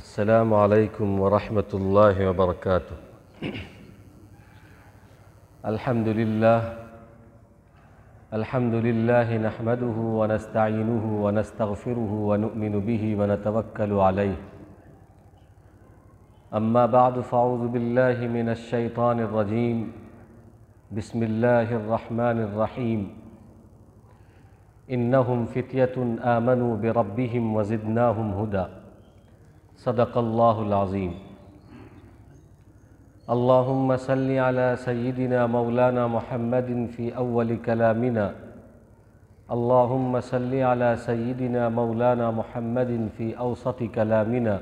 अस्सलामु अलैकुम वरहमतुल्लाहि वबरकातुहू। अल्हम्दुलिल्लाह नहमदुहु व नस्तईनुहु व नस्तगफिरुहु व नु'मिनु बिही व नतवक्कलु अलैहि। अम्मा बअद फ़अऊज़ु बिल्लाहि मिनश शैतानिर रजीम। बिस्मिल्लाहिर रहमानिर रहीम। इन्नहुम फ़ित्यतुन आमनू बिरब्बिहिम व ज़िदनाहुम हुदा। सदक़ल्लाहुल अज़ीम। अल्लाहुम्मा सल्लि अला सय्यिदिना मौलाना मुहम्मदिन फ़ी अव्वलि कलामिना। अल्लाहुम्मा सल्लि अला सय्यिदिना मौलाना मुहम्मदिन फ़ी औसति कलामिना।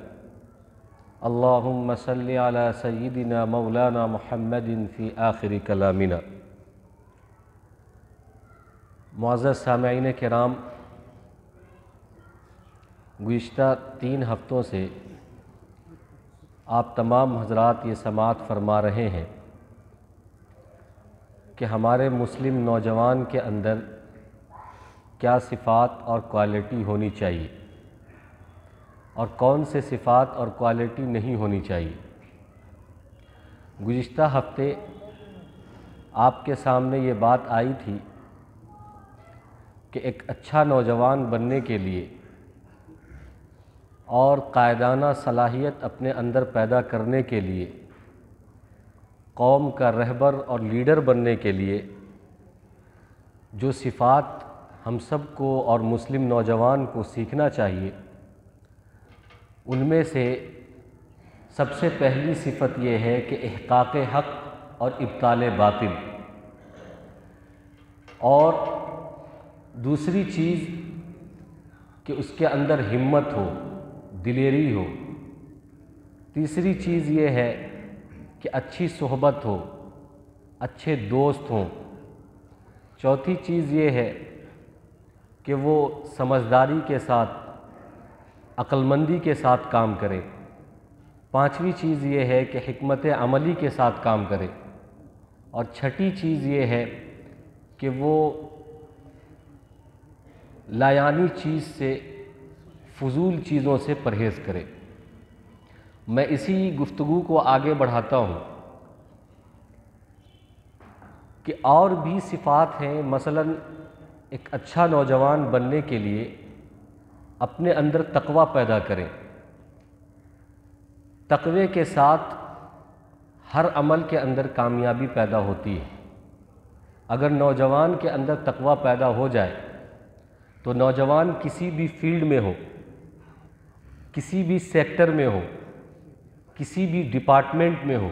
अल्लाहुम्मा सल्लि अला सय्यिदिना मौलाना मुहम्मदिन फ़ी आखिरि कलामिना। मुअज़्ज़ज़ सामिईन किराम, गुज़िश्ता 3 हफ़्तों से आप तमाम हज़रात ये समाअत फ़रमा रहे हैं कि हमारे मुस्लिम नौजवान के अंदर क्या सिफ़ात और क्वालिटी होनी चाहिए और कौन से सिफ़ात और क्वालिटी नहीं होनी चाहिए। गुज़िश्ता हफ़्ते आपके सामने ये बात आई थी कि एक अच्छा नौजवान बनने के लिए और कायदाना सलाहियत अपने अंदर पैदा करने के लिए, कौम का रहबर और लीडर बनने के लिए जो सिफ़ात हम सब को और मुस्लिम नौजवान को सीखना चाहिए, उनमें से सबसे पहली सिफ़त ये है कि इहक़ाक़ हक़ और इब्ताल बातिल, और दूसरी चीज़ कि उसके अंदर हिम्मत हो, दिलेरी हो। तीसरी चीज़ ये है कि अच्छी सोहबत हो, अच्छे दोस्त हों। चौथी चीज़ ये है कि वो समझदारी के साथ, अक्लमंदी के साथ काम करे। पाँचवीं चीज़ ये है कि हिकमत अमली के साथ काम करे। और छठी चीज़ ये है कि वो लायानी चीज़ से, फ़ुज़ूल चीज़ों से परहेज़ करें। मैं इसी गुफ्तगू को आगे बढ़ाता हूँ कि और भी सिफ़ात हैं। मसलन एक अच्छा नौजवान बनने के लिए अपने अंदर तक़वा पैदा करें। तक़वे के साथ हर अमल के अंदर कामयाबी पैदा होती है। अगर नौजवान के अंदर तक़वा पैदा हो जाए तो नौजवान किसी भी फील्ड में हो, किसी भी सेक्टर में हो, किसी भी डिपार्टमेंट में हो,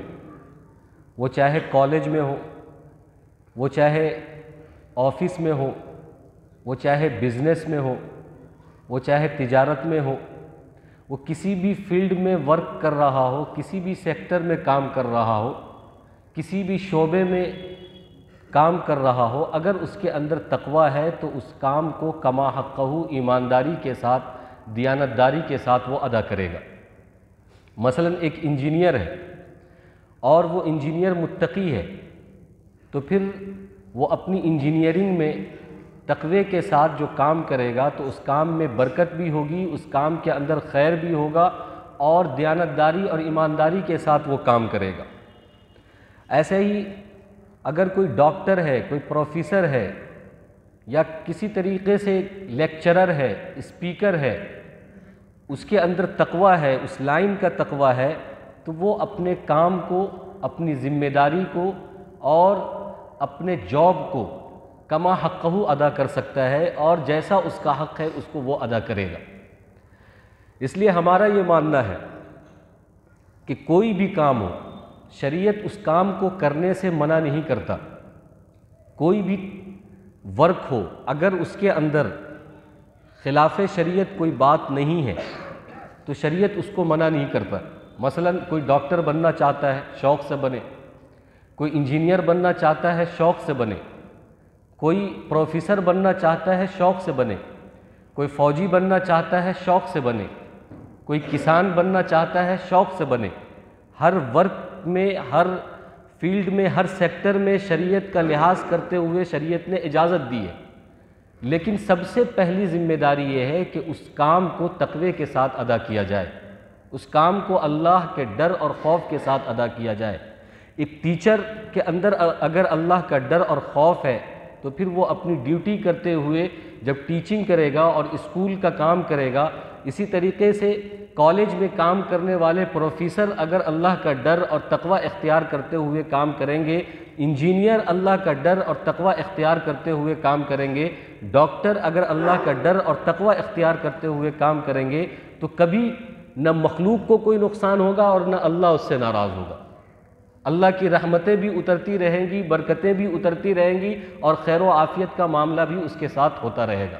वो चाहे कॉलेज में हो, वो चाहे ऑफिस में हो, वो चाहे बिज़नेस में हो, वो चाहे तिजारत में हो, वो किसी भी फील्ड में वर्क कर रहा हो, किसी भी सेक्टर में काम कर रहा हो, किसी भी शोबे में काम कर रहा हो, अगर उसके अंदर तक़वा है तो उस काम को कमा हक़्क़हू, ईमानदारी के साथ, दियानतदारी के साथ वो अदा करेगा। मसलन एक इंजीनियर है और वो इंजीनियर मुत्तकी है, तो फिर वो अपनी इंजीनियरिंग में तक़वे के साथ जो काम करेगा तो उस काम में बरकत भी होगी, उस काम के अंदर खैर भी होगा और दियानतदारी और ईमानदारी के साथ वो काम करेगा। ऐसे ही अगर कोई डॉक्टर है, कोई प्रोफेसर है, या किसी तरीक़े से लेक्चरर है, स्पीकर है, उसके अंदर तक़वा है, उस लाइन का तक़वा है, तो वो अपने काम को, अपनी ज़िम्मेदारी को और अपने जॉब को कमा हक़्क़हू अदा कर सकता है और जैसा उसका हक़ है उसको वो अदा करेगा। इसलिए हमारा ये मानना है कि कोई भी काम हो, शरीयत उस काम को करने से मना नहीं करता। कोई भी वर्क हो, अगर उसके अंदर खिलाफ़ शरीयत कोई बात नहीं है तो शरीयत उसको मना नहीं करता। मसलन कोई डॉक्टर बनना चाहता है, शौक़ से बने। कोई इंजीनियर बनना चाहता है, शौक़ से बने। कोई प्रोफेसर बनना चाहता है, शौक़ से बने। कोई फ़ौजी बनना चाहता है, शौक़ से बने। कोई किसान बनना चाहता है, शौक़ से बने। हर वर्क में, हर फील्ड में, हर सेक्टर में शरीयत का लिहाज करते हुए शरीयत ने इजाज़त दी है। लेकिन सबसे पहली ज़िम्मेदारी ये है कि उस काम को तक़वे के साथ अदा किया जाए। उस काम को अल्लाह के डर और खौफ के साथ अदा किया जाए। एक टीचर के अंदर अगर अल्लाह का डर और खौफ है तो फिर वो अपनी ड्यूटी करते हुए जब टीचिंग करेगा और स्कूल का काम करेगा, इसी तरीके से कॉलेज में काम करने वाले प्रोफेसर अगर अल्लाह का डर और तकवा इख्तियार करते हुए काम करेंगे, इंजीनियर अल्लाह का डर और तकवा इख्तियार करते हुए काम करेंगे, डॉक्टर अगर अल्लाह का डर और तकवा इख्तियार करते हुए काम करेंगे, तो कभी न मखलूक को कोई नुकसान होगा और न अल्लाह उससे नाराज़ होगा। अल्लाह की रहमतें भी उतरती रहेंगी, बरकतें भी उतरती रहेंगी और खैर व आफियत का मामला भी उसके साथ होता रहेगा।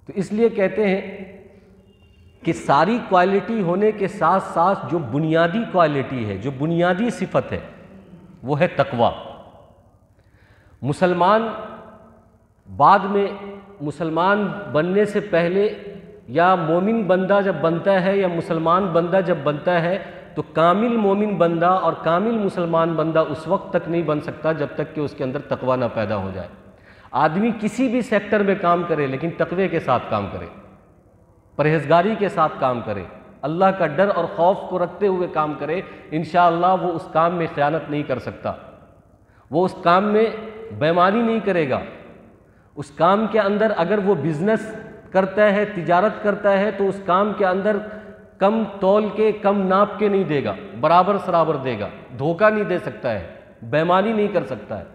तो इसलिए कहते हैं कि सारी क्वालिटी होने के साथ साथ जो बुनियादी क्वालिटी है, जो बुनियादी सिफत है, वो है तकवा। मुसलमान बाद में मुसलमान बनने से पहले या मोमिन बंदा जब बनता है या मुसलमान बंदा जब बनता है तो कामिल मोमिन बंदा और कामिल मुसलमान बंदा उस वक्त तक नहीं बन सकता जब तक कि उसके अंदर तकवा ना पैदा हो जाए। आदमी किसी भी सेक्टर में काम करे लेकिन तकवे के साथ काम करे, परहेजगारी के साथ काम करे, अल्लाह का डर और खौफ को रखते हुए काम करे, इंशाअल्लाह वो उस काम में ख़यानत नहीं कर सकता, वो उस काम में बेईमानी नहीं करेगा। उस काम के अंदर अगर वो बिज़नेस करता है, तिजारत करता है, तो उस काम के अंदर कम तौल के, कम नाप के नहीं देगा, बराबर सराबर देगा, धोखा नहीं दे सकता है, बेईमानी नहीं कर सकता है।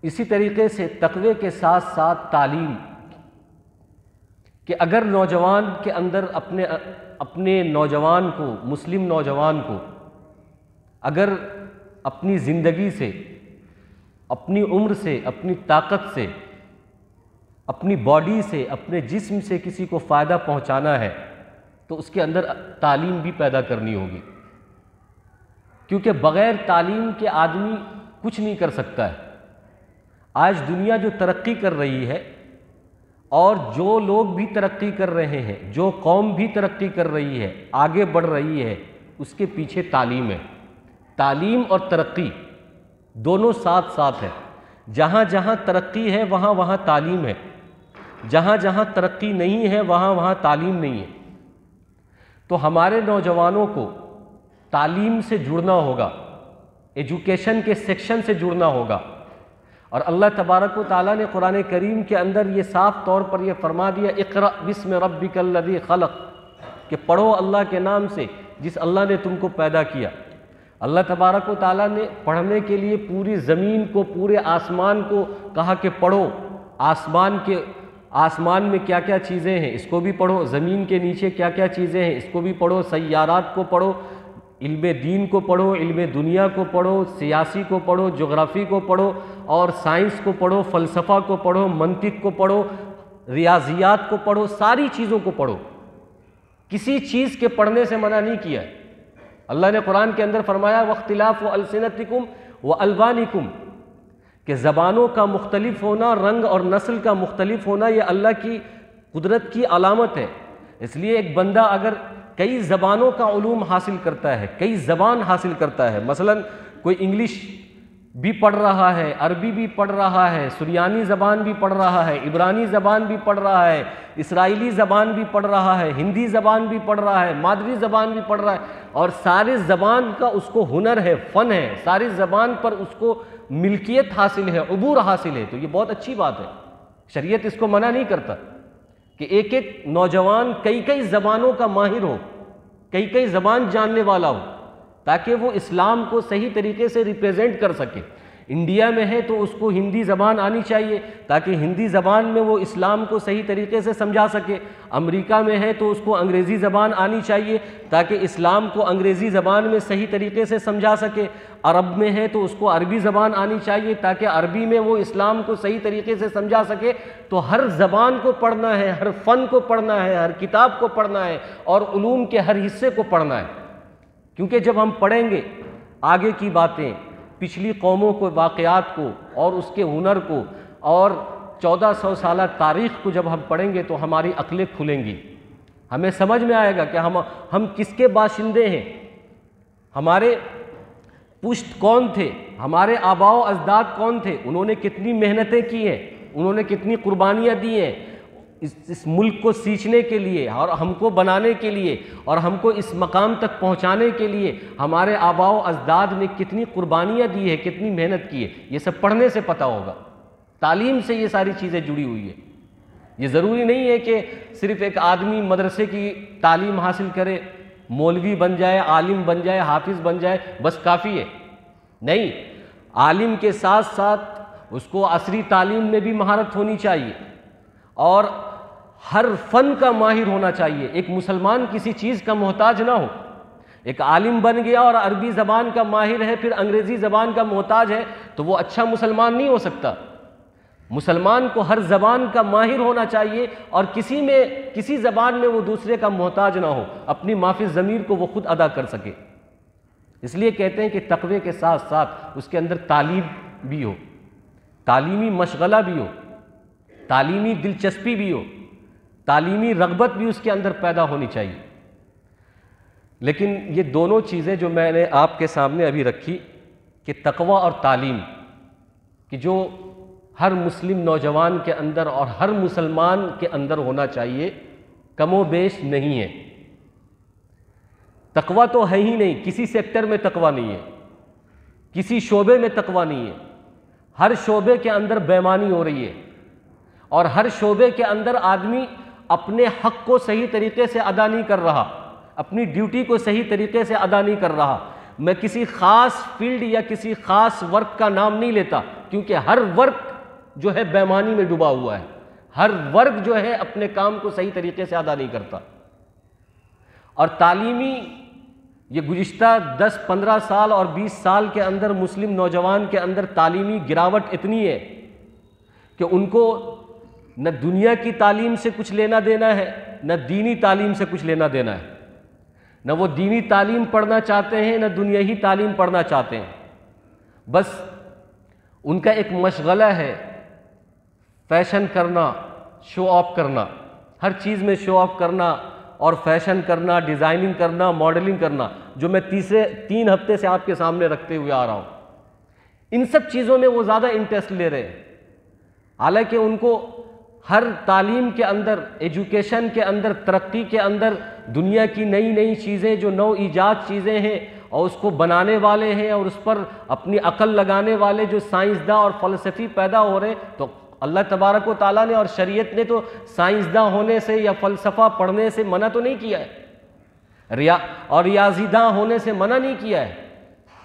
इसी तरीके से तकवे के साथ साथ तालीम, कि अगर नौजवान के अंदर अपने नौजवान को, मुस्लिम नौजवान को अगर अपनी ज़िंदगी से, अपनी उम्र से, अपनी ताकत से, अपनी बॉडी से, अपने जिस्म से किसी को फ़ायदा पहुंचाना है तो उसके अंदर तालीम भी पैदा करनी होगी, क्योंकि बग़ैर तालीम के आदमी कुछ नहीं कर सकता है। आज दुनिया जो तरक्की कर रही है और जो लोग भी तरक्की कर रहे हैं, जो कौम भी तरक्की कर रही है, आगे बढ़ रही है, उसके पीछे तालीम है। तालीम और तरक्की दोनों साथ साथ है। जहाँ जहाँ तरक्की है वहाँ वहाँ तालीम है, जहाँ जहाँ तरक्की नहीं है वहाँ वहाँ तालीम नहीं है। तो हमारे नौजवानों को तालीम से जुड़ना होगा, एजुकेशन के सेक्शन से जुड़ना होगा। और अल्लाह तबारक व तआला ने कुरान करीम के अंदर ये साफ तौर पर यह फरमा दिया, इक़रा बिस्मि रब्बिकल्लज़ी खलक़, कि पढ़ो अल्लाह के नाम से जिस अल्लाह ने तुमको पैदा किया। अल्लाह तबारक व तआला ने पढ़ने के लिए पूरी ज़मीन को, पूरे आसमान को कहा कि पढ़ो। आसमान में क्या क्या चीज़ें हैं इसको भी पढ़ो, ज़मीन के नीचे क्या क्या चीज़ें हैं इसको भी पढ़ो, सय्यारात को पढ़ो, इल्म दीन को पढ़ो, इल्म दुनिया को पढ़ो, सियासी को पढ़ो, जोग्राफ़ी को पढ़ो और साइंस को पढ़ो, फ़लसफ़ा को पढ़ो, मंतिक को पढ़ो, रियाजियात को पढ़ो, सारी चीज़ों को पढ़ो। किसी चीज़ के पढ़ने से मना नहीं किया है। अल्लाह ने कुरान के अंदर फरमाया वख्तिलाफ़ु अल्सिनतिकुम व अलवानिकुम, कि ज़बानों का मुख्तलिफ होना, रंग और नस्ल का मुख्तलिफ होना, ये अल्लाह की कुदरत की अलामत है। इसलिए एक बंदा अगर कई ज़बानों का उलूम हासिल करता है, कई ज़बान हासिल करता है, मसलन कोई इंग्लिश भी पढ़ रहा है, अरबी भी पढ़ रहा है, सुरियानी ज़बान भी पढ़ रहा है, इब्रानी ज़बान भी पढ़ रहा है, इसराइली ज़बान भी पढ़ रहा है, हिंदी ज़बान भी पढ़ रहा है, मादरी ज़बान भी पढ़ रहा है, और सारी ज़बान का उसको हुनर है, फ़न है, सारी ज़बान पर उसको मिल्कियत हासिल है, उबूर हासिल है, तो ये बहुत अच्छी बात है। शरीयत इसको मना नहीं करता कि एक एक नौजवान कई कई ज़बानों का माहिर हो, कई कई ज़बान जानने वाला हो, ताकि वो इस्लाम को सही तरीके से रिप्रेजेंट कर सके। इंडिया में है तो उसको हिंदी ज़बान आनी चाहिए ताकि हिंदी ज़बान में वो इस्लाम को सही तरीके से समझा सके। अमेरिका में है तो उसको अंग्रेज़ी ज़बान आनी चाहिए ताकि इस्लाम को अंग्रेज़ी ज़बान में सही तरीके से समझा सके। अरब में है तो उसको अरबी ज़बान आनी चाहिए ताकि अरबी में वो इस्लाम को सही तरीके से समझा सके। तो हर ज़बान को पढ़ना है, हर फ़न को पढ़ना है, हर किताब को पढ़ना है और उलूम के हर हिस्से को पढ़ना है, क्योंकि जब हम पढ़ेंगे आगे की बातें, पिछली कौमों को, वाक़यात को और उसके हुनर को और 1400 साल तारीख़ को जब हम पढ़ेंगे तो हमारी अक्लें खुलेंगी, हमें समझ में आएगा कि हम किसके बाशिंदे हैं, हमारे पुश्त कौन थे, हमारे आबाओ अजदाद कौन थे, उन्होंने कितनी मेहनतें की हैं, उन्होंने कितनी कुर्बानियाँ दी हैं, इस मुल्क को सींचने के लिए और हमको बनाने के लिए और हमको इस मकाम तक पहुंचाने के लिए हमारे आबाओ अजदाद ने कितनी कुर्बानियाँ दी है, कितनी मेहनत की है, ये सब पढ़ने से पता होगा। तालीम से ये सारी चीज़ें जुड़ी हुई है। ये ज़रूरी नहीं है कि सिर्फ़ एक आदमी मदरसे की तालीम हासिल करे, मौलवी बन जाए, आलिम बन जाए, हाफिज़ बन जाए, बस काफ़ी है। नहीं, आलिम के साथ साथ उसको असरी तालीम में भी महारत होनी चाहिए और हर फ़न का माहिर होना चाहिए। एक मुसलमान किसी चीज़ का मोहताज ना हो। एक आलिम बन गया और अरबी ज़बान का माहिर है, फिर अंग्रेज़ी ज़बान का मोहताज है, तो वो अच्छा मुसलमान नहीं हो सकता। मुसलमान को हर ज़बान का माहिर होना चाहिए और किसी ज़बान में वो दूसरे का मोहताज ना हो, अपनी माफ़ी ज़मीर को वो खुद अदा कर सके। इसलिए कहते हैं कि तक़वे के साथ साथ उसके अंदर तालीम भी हो, तालीमी मशगला भी हो, तालीमी दिलचस्पी भी हो, तालीमी रग़बत भी उसके अंदर पैदा होनी चाहिए। लेकिन ये दोनों चीज़ें जो मैंने आपके सामने अभी रखी कि तक़वा और तालीम कि जो हर मुस्लिम नौजवान के अंदर और हर मुसलमान के अंदर होना चाहिए, कमोबेश नहीं है। तक़वा तो है ही नहीं, किसी सेक्टर में तक़वा नहीं है, किसी शोबे में तक़वा नहीं है। हर शोबे के अंदर बेईमानी हो रही है और हर शोबे के अंदर आदमी अपने हक़ को सही तरीके से अदा नहीं कर रहा, अपनी ड्यूटी को सही तरीके से अदा नहीं कर रहा। मैं किसी ख़ास फील्ड या किसी ख़ास वर्क का नाम नहीं लेता, क्योंकि हर वर्क जो है बेईमानी में डूबा हुआ है। हर वर्ग जो है अपने काम को सही तरीके से अदा नहीं करता। और तालीमी ये गुज़िश्ता 10-15 साल और 20 साल के अंदर मुस्लिम नौजवान के अंदर तालीमी गिरावट इतनी है कि उनको न दुनिया की तालीम से कुछ लेना देना है, न दीनी तालीम से कुछ लेना देना है। न वो दीनी तालीम पढ़ना चाहते हैं, न दुनियाही तालीम पढ़ना चाहते हैं। बस उनका एक मशगला है फैशन करना, शो ऑफ करना, हर चीज़ में शो ऑफ करना और फैशन करना, डिज़ाइनिंग करना, मॉडलिंग करना, जो मैं 3 हफ्ते से आपके सामने रखते हुए आ रहा हूँ। इन सब चीज़ों में वो ज़्यादा इंटरेस्ट ले रहे हैं, हालांकि उनको हर तालीम के अंदर, एजुकेशन के अंदर, तरक्की के अंदर दुनिया की नई नई चीज़ें जो नौ ईजाद चीज़ें हैं और उसको बनाने वाले हैं और उस पर अपनी अकल लगाने वाले जो साइंसदां और फ़लसफ़ी पैदा हो रहे हैं, तो अल्लाह तबारक व तआला ने और शरीयत ने तो साइंसदां होने से या फ़लसफ़ा पढ़ने से मना तो नहीं किया है, रियाज़ीदां होने से मना नहीं किया है।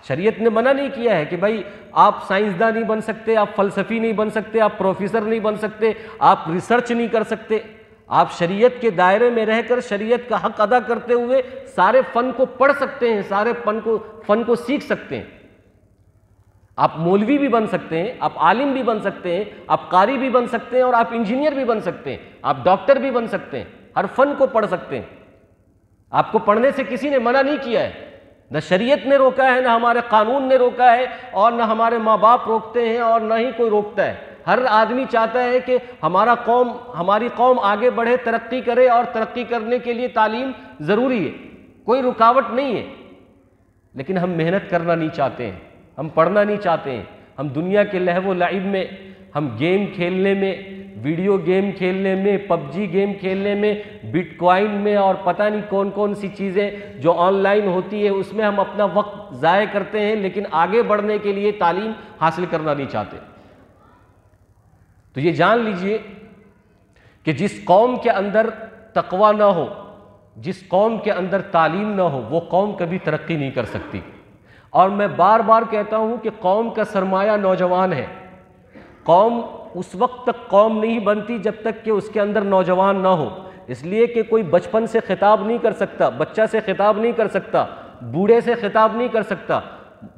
शरीयत ने मना नहीं किया है कि भाई आप साइंसदां नहीं बन सकते, आप फ़लसफ़ी नहीं बन सकते, आप प्रोफेसर नहीं बन सकते, आप रिसर्च नहीं कर सकते। आप शरीयत के दायरे में रहकर शरीयत का हक़ अदा करते हुए सारे फ़न को पढ़ सकते हैं, सारे फ़न को सीख सकते हैं। आप मौलवी भी बन सकते हैं, आप आलिम भी बन सकते हैं, आप कारी भी बन सकते हैं और आप इंजीनियर भी बन सकते हैं, आप डॉक्टर भी बन सकते हैं, हर फ़न को पढ़ सकते हैं। आपको पढ़ने से किसी ने मना नहीं किया है, न शरीयत ने रोका है, न हमारे कानून ने रोका है और न हमारे माँ बाप रोकते हैं और न ही कोई रोकता है। हर आदमी चाहता है कि हमारी कौम आगे बढ़े, तरक्की करे और तरक्की करने के लिए तालीम ज़रूरी है, कोई रुकावट नहीं है। लेकिन हम मेहनत करना नहीं चाहते हैं, हम पढ़ना नहीं चाहते हैं। हम दुनिया के लहव लाइब में, हम गेम खेलने में, वीडियो गेम खेलने में, पबजी गेम खेलने में, बिटकॉइन में और पता नहीं कौन कौन सी चीज़ें जो ऑनलाइन होती है उसमें हम अपना वक्त ज़ाय करते हैं, लेकिन आगे बढ़ने के लिए तालीम हासिल करना नहीं चाहते। तो ये जान लीजिए कि जिस कौम के अंदर तकवा ना हो, जिस कौम के अंदर तालीम ना हो, वो कौम कभी तरक्की नहीं कर सकती। और मैं बार बार कहता हूँ कि कौम का सरमाया नौजवान है। कौम उस वक्त तक कौम नहीं बनती जब तक कि उसके अंदर नौजवान ना हो। इसलिए कि कोई बचपन से खिताब नहीं कर सकता, बच्चा से खिताब नहीं कर सकता, बूढ़े से खिताब नहीं कर सकता।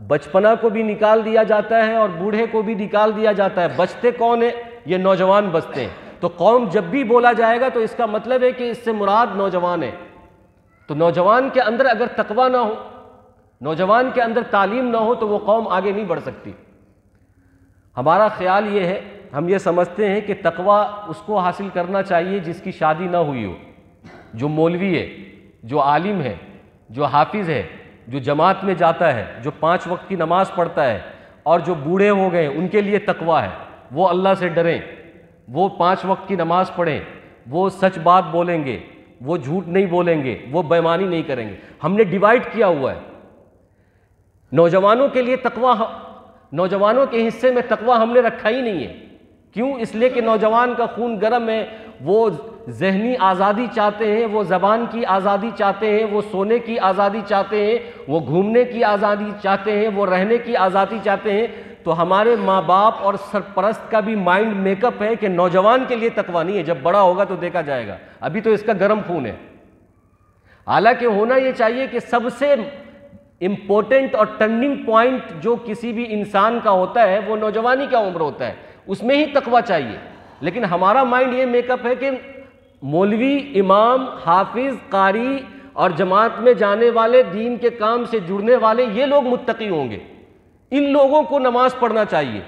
बचपना को भी निकाल दिया जाता है और बूढ़े को भी निकाल दिया जाता है। बचते कौन है? ये नौजवान बचते हैं। तो कौम जब भी बोला जाएगा तो इसका मतलब है कि इससे मुराद नौजवान है। तो नौजवान के अंदर अगर तकवा ना हो, नौजवान के अंदर तालीम ना हो, तो वो कौम आगे नहीं बढ़ सकती। हमारा ख्याल ये है, हम ये समझते हैं कि तकवा उसको हासिल करना चाहिए जिसकी शादी ना हुई हो, जो मौलवी है, जो आलिम है, जो हाफिज़ है, जो जमात में जाता है, जो 5 वक्त की नमाज़ पढ़ता है और जो बूढ़े हो गए उनके लिए तकवा है। वो अल्लाह से डरें, वो 5 वक्त की नमाज़ पढ़ें, वो सच बात बोलेंगे, वो झूठ नहीं बोलेंगे, वो बेईमानी नहीं करेंगे। हमने डिवाइड किया हुआ है। नौजवानों के लिए तकवा, नौजवानों के हिस्से में तकवा हमने रखा ही नहीं है। क्यों? इसलिए कि नौजवान का खून गर्म है, वो ज़हनी आज़ादी चाहते हैं, वो ज़बान की आज़ादी चाहते हैं, वो सोने की आज़ादी चाहते हैं, वो घूमने की आज़ादी चाहते हैं, वो रहने की आज़ादी चाहते हैं। तो हमारे माँ बाप और सरपरस्त का भी माइंड मेकअप है कि नौजवान के लिए तकवा नहीं है, जब बड़ा होगा तो देखा जाएगा, अभी तो इसका गर्म खून है। हालांकि होना ये चाहिए कि सबसे इम्पोर्टेंट और टर्निंग पॉइंट जो किसी भी इंसान का होता है वो नौजवानी का उम्र होता है, उसमें ही तकवा चाहिए। लेकिन हमारा माइंड ये मेकअप है कि मौलवी, इमाम, हाफिज, कारी और जमात में जाने वाले, दीन के काम से जुड़ने वाले, ये लोग मुत्तकी होंगे। इन लोगों को नमाज पढ़ना चाहिए,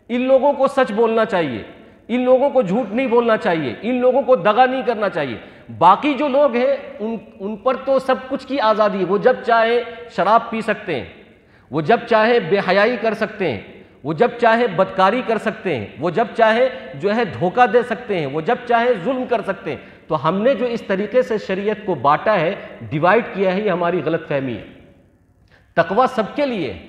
इन लोगों को सच बोलना चाहिए, इन लोगों को झूठ नहीं बोलना चाहिए, इन लोगों को दगा नहीं करना चाहिए। बाकी जो लोग हैं उन पर तो सब कुछ की आज़ादी है। वो जब चाहे शराब पी सकते हैं, वो जब चाहे बेहयाई कर सकते हैं, वो जब चाहे बदकारी कर सकते हैं, वो जब चाहे जो है धोखा दे सकते हैं, वो जब चाहे जुल्म कर सकते हैं। तो हमने जो इस तरीके से शरीयत को बांटा है, डिवाइड किया है, ये हमारी गलत फहमी है। तकवा सबके लिए है,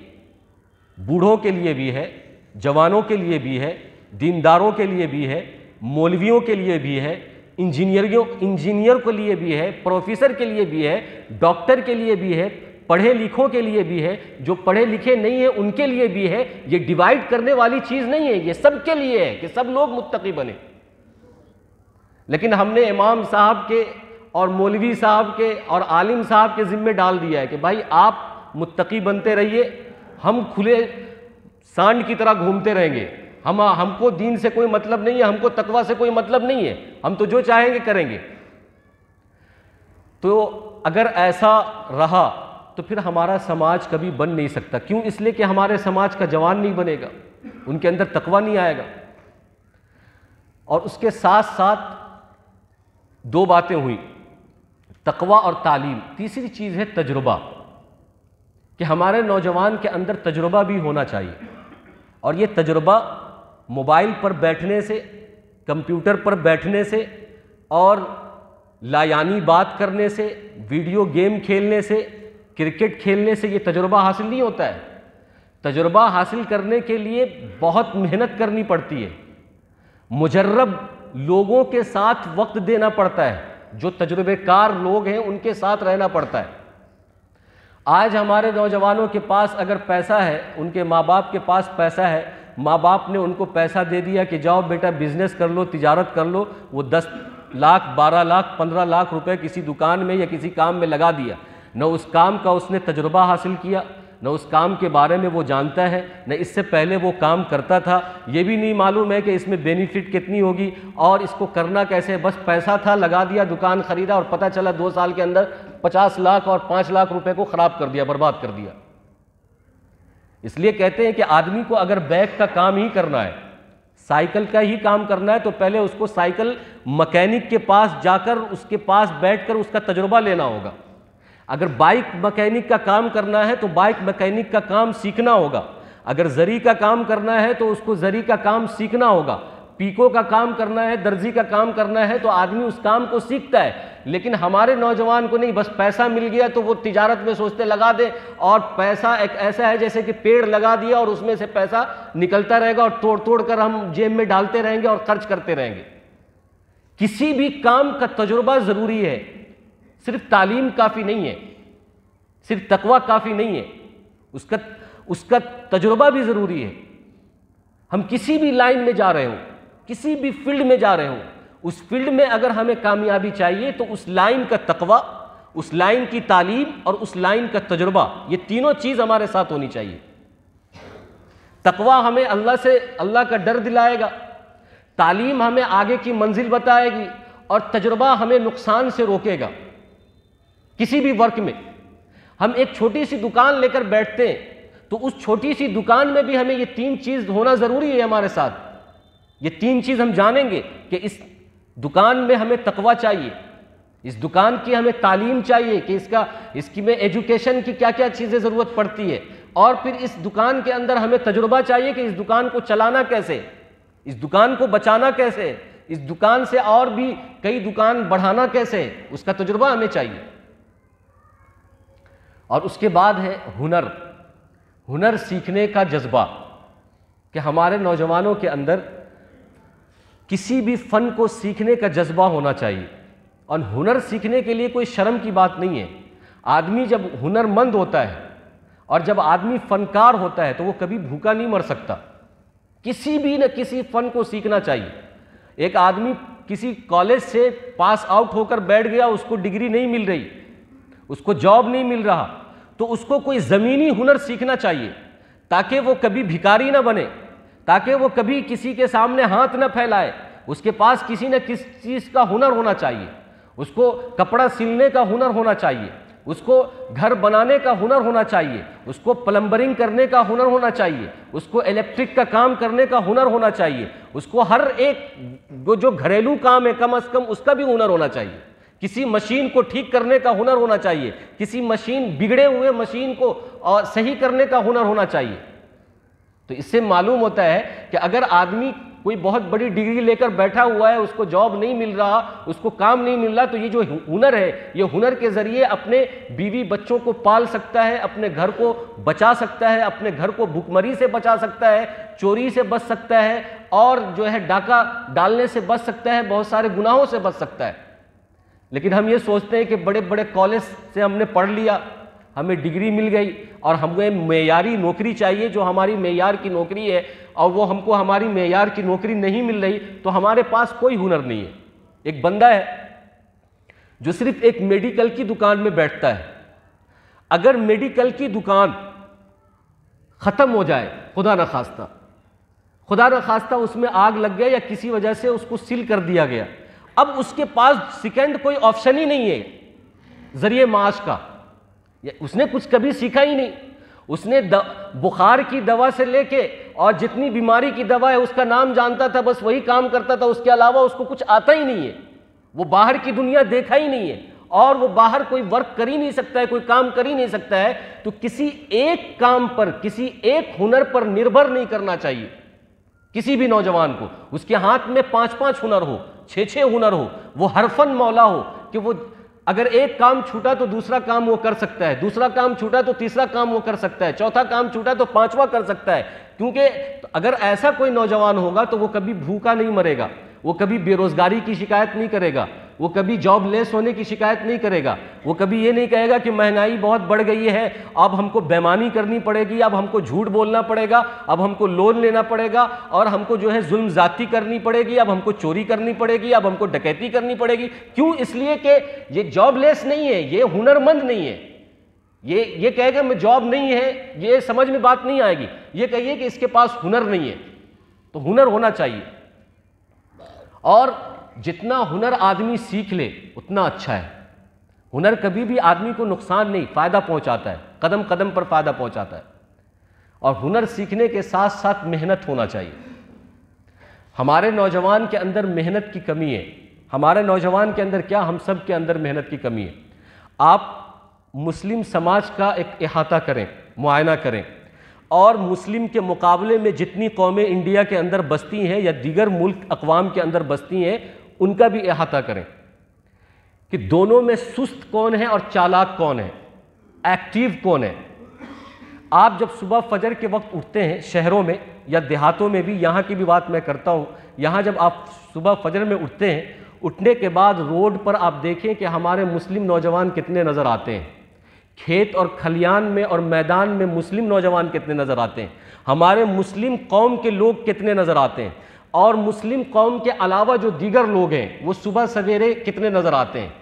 बूढ़ों के लिए भी है, जवानों के लिए भी है, दीनदारों के लिए भी है, मौलवियों के लिए भी है, इंजीनियर के लिए भी है, प्रोफेसर के लिए भी है, डॉक्टर के लिए भी है, पढ़े लिखों के लिए भी है, जो पढ़े लिखे नहीं है उनके लिए भी है। ये डिवाइड करने वाली चीज़ नहीं है, ये सबके लिए है कि सब लोग मुत्तकी बने। लेकिन हमने इमाम साहब के और मौलवी साहब के और आलिम साहब के ज़िम्मे डाल दिया है कि भाई आप मुत्तकी बनते रहिए, हम खुले सांड की तरह घूमते रहेंगे, हमको दीन से कोई मतलब नहीं है, हमको तकवा से कोई मतलब नहीं है, हम तो जो चाहेंगे करेंगे। तो अगर ऐसा रहा तो फिर हमारा समाज कभी बन नहीं सकता। क्यों? इसलिए कि हमारे समाज का जवान नहीं बनेगा, उनके अंदर तकवा नहीं आएगा। और उसके साथ साथ दो बातें हुई, तकवा और तालीम। तीसरी चीज़ है तजुर्बा, कि हमारे नौजवान के अंदर तजुर्बा भी होना चाहिए। और ये तजुर्बा मोबाइल पर बैठने से, कंप्यूटर पर बैठने से और लायानी बात करने से, वीडियो गेम खेलने से, क्रिकेट खेलने से ये तजुर्बा हासिल नहीं होता है। तजुर्बा हासिल करने के लिए बहुत मेहनत करनी पड़ती है, मुजर्रब लोगों के साथ वक्त देना पड़ता है, जो तजुर्बेकार लोग हैं उनके साथ रहना पड़ता है। आज हमारे नौजवानों के पास अगर पैसा है, उनके माँ बाप के पास पैसा है, माँ बाप ने उनको पैसा दे दिया कि जाओ बेटा बिजनेस कर लो, तिजारत कर लो, वो 10 लाख, 12 लाख, 15 लाख रुपए किसी दुकान में या किसी काम में लगा दिया। न उस काम का उसने तजुर्बा हासिल किया, न उस काम के बारे में वो जानता है, न इससे पहले वो काम करता था, ये भी नहीं मालूम है कि इसमें बेनिफिट कितनी होगी और इसको करना कैसे। बस पैसा था, लगा दिया, दुकान खरीदा और पता चला 2 साल के अंदर 50 लाख और 5 लाख रुपए को ख़राब कर दिया, बर्बाद कर दिया। इसलिए कहते हैं कि आदमी को अगर बैग का काम ही करना है, साइकिल का ही काम करना है, तो पहले उसको साइकिल मैकेनिक के पास जाकर उसके पास बैठकर उसका तजुर्बा लेना होगा। अगर बाइक मैकेनिक का काम करना है तो बाइक मैकेनिक का काम सीखना होगा। अगर जरी का काम करना है तो उसको जरी का काम सीखना होगा। पीको का काम करना है, दर्जी का काम करना है तो आदमी उस काम को सीखता है। लेकिन हमारे नौजवान को नहीं, बस पैसा मिल गया तो वो तिजारत में सोचते लगा दे, और पैसा एक ऐसा है जैसे कि पेड़ लगा दिया और उसमें से पैसा निकलता रहेगा और तोड़ तोड़ कर हम जेब में डालते रहेंगे और खर्च करते रहेंगे। किसी भी काम का तजुर्बा ज़रूरी है, सिर्फ तालीम काफ़ी नहीं है, सिर्फ तकवा काफ़ी नहीं है, उसका तजुर्बा भी ज़रूरी है। हम किसी भी लाइन में जा रहे हो, किसी भी फील्ड में जा रहे हो, उस फील्ड में अगर हमें कामयाबी चाहिए तो उस लाइन का तकवा, उस लाइन की तालीम और उस लाइन का तजुर्बा, ये तीनों चीज़ हमारे साथ होनी चाहिए। तकवा हमें अल्लाह का डर दिलाएगा, तालीम हमें आगे की मंजिल बताएगी और तजुर्बा हमें नुकसान से रोकेगा। किसी भी वर्क में हम एक छोटी सी दुकान लेकर बैठते हैं तो उस छोटी सी दुकान में भी हमें ये 3 चीज़ होना ज़रूरी है हमारे साथ। ये 3 चीज़ हम जानेंगे कि इस दुकान में हमें तकवा चाहिए, इस दुकान की हमें तालीम चाहिए कि इसकी में एजुकेशन की क्या क्या चीज़ें ज़रूरत पड़ती है, और फिर इस दुकान के अंदर हमें तजुर्बा चाहिए कि इस दुकान को चलाना कैसे, इस दुकान को बचाना कैसे, इस दुकान से और भी कई दुकान बढ़ाना कैसे है, उसका तजुर्बा हमें चाहिए। और उसके बाद है हुनर, हुनर सीखने का जज्बा, कि हमारे नौजवानों के अंदर किसी भी फ़न को सीखने का जज्बा होना चाहिए। और हुनर सीखने के लिए कोई शर्म की बात नहीं है। आदमी जब हुनरमंद होता है और जब आदमी फनकार होता है तो वो कभी भूखा नहीं मर सकता। किसी भी न किसी फ़न को सीखना चाहिए। एक आदमी किसी कॉलेज से पास आउट होकर बैठ गया, उसको डिग्री नहीं मिल रही, उसको जॉब नहीं मिल रहा, तो उसको कोई ज़मीनी हुनर सीखना चाहिए ताकि वो कभी भिखारी ना बने, ताकि वो कभी किसी के सामने हाथ न फैलाए। उसके पास किसी न किसी चीज़ का हुनर होना चाहिए। उसको कपड़ा सिलने का हुनर होना चाहिए, उसको घर बनाने का हुनर होना चाहिए, उसको प्लम्बरिंग करने का हुनर होना चाहिए, उसको इलेक्ट्रिक का काम करने का हुनर होना चाहिए, उसको हर एक जो घरेलू काम है कम से कम उसका भी हुनर होना चाहिए। किसी मशीन को ठीक करने का हुनर होना चाहिए, किसी मशीन बिगड़े हुए मशीन को और सही करने का हुनर होना चाहिए। तो इससे मालूम होता है कि अगर आदमी कोई बहुत बड़ी डिग्री लेकर बैठा हुआ है, उसको जॉब नहीं मिल रहा, उसको काम नहीं मिल रहा, तो ये जो हुनर है, ये हुनर के ज़रिए अपने बीवी बच्चों को पाल सकता है, अपने घर को बचा सकता है, अपने घर को भुखमरी से बचा सकता है, चोरी से बच सकता है, और जो है डाका डालने से बच सकता है, बहुत सारे गुनाहों से बच सकता है। लेकिन हम ये सोचते हैं कि बड़े बड़े कॉलेज से हमने पढ़ लिया, हमें डिग्री मिल गई और हमें मेयारी नौकरी चाहिए जो हमारी मेयार की नौकरी है, और वो हमको हमारी मेयार की नौकरी नहीं मिल रही, तो हमारे पास कोई हुनर नहीं है। एक बंदा है जो सिर्फ एक मेडिकल की दुकान में बैठता है, अगर मेडिकल की दुकान ख़त्म हो जाए, खुदा न खास्ता उसमें आग लग गया या किसी वजह से उसको सील कर दिया गया, अब उसके पास सेकंड कोई ऑप्शन ही नहीं है जरिए माश का। उसने कुछ कभी सीखा ही नहीं। उसने बुखार की दवा से लेके और जितनी बीमारी की दवा है उसका नाम जानता था, बस वही काम करता था, उसके अलावा उसको कुछ आता ही नहीं है। वो बाहर की दुनिया देखा ही नहीं है और वो बाहर कोई वर्क कर ही नहीं सकता है, कोई काम कर ही नहीं सकता है। तो किसी एक काम पर, किसी एक हुनर पर निर्भर नहीं करना चाहिए किसी भी नौजवान को। उसके हाथ में 5-5 हुनर हो, 6-6 हुनर हो, वो हरफन मौला हो कि वो अगर एक काम छूटा तो दूसरा काम वो कर सकता है, दूसरा काम छूटा तो तीसरा काम वो कर सकता है, चौथा काम छूटा तो पांचवा कर सकता है। क्योंकि अगर ऐसा कोई नौजवान होगा तो वो कभी भूखा नहीं मरेगा, वो कभी बेरोजगारी की शिकायत नहीं करेगा, वो कभी जॉबलेस होने की शिकायत नहीं करेगा, वो कभी ये नहीं कहेगा कि महंगाई बहुत बढ़ गई है, अब हमको बेईमानी करनी पड़ेगी, अब हमको झूठ बोलना पड़ेगा, अब हमको लोन लेना पड़ेगा और हमको जो है जुल्म ज़्यादती करनी पड़ेगी, अब हमको चोरी करनी पड़ेगी, अब हमको डकैती करनी पड़ेगी। क्यों? इसलिए कि ये जॉबलेस नहीं है, ये हुनरमंद नहीं है। ये कहेगा मैं जॉब नहीं है, ये समझ में बात नहीं आएगी। ये कहिए कि इसके पास हुनर नहीं है। तो हुनर होना चाहिए, और जितना हुनर आदमी सीख ले उतना अच्छा है। हुनर कभी भी आदमी को नुकसान नहीं, फ़ायदा पहुंचाता है, कदम कदम पर फ़ायदा पहुंचाता है। और हुनर सीखने के साथ साथ मेहनत होना चाहिए। हमारे नौजवान के अंदर मेहनत की कमी है। हमारे नौजवान के अंदर क्या, हम सब के अंदर मेहनत की कमी है। आप मुस्लिम समाज का एक इहाता करें, मुआयना करें, और मुस्लिम के मुकाबले में जितनी कौमें इंडिया के अंदर बसती हैं या दीगर मुल्क अक़वाम के अंदर बसती हैं, उनका भी इहाता करें कि दोनों में सुस्त कौन है और चालाक कौन है, एक्टिव कौन है। आप जब सुबह फजर के वक्त उठते हैं, शहरों में या देहातों में भी, यहाँ की भी बात मैं करता हूँ, यहाँ जब आप सुबह फजर में उठते हैं, उठने के बाद रोड पर आप देखें कि हमारे मुस्लिम नौजवान कितने नज़र आते हैं। खेत और खलियान में और मैदान में मुस्लिम नौजवान कितने नज़र आते हैं, हमारे मुस्लिम कौम के लोग कितने नज़र आते हैं, और मुस्लिम कौम के अलावा जो दीगर लोग हैं वो सुबह सवेरे कितने नज़र आते हैं।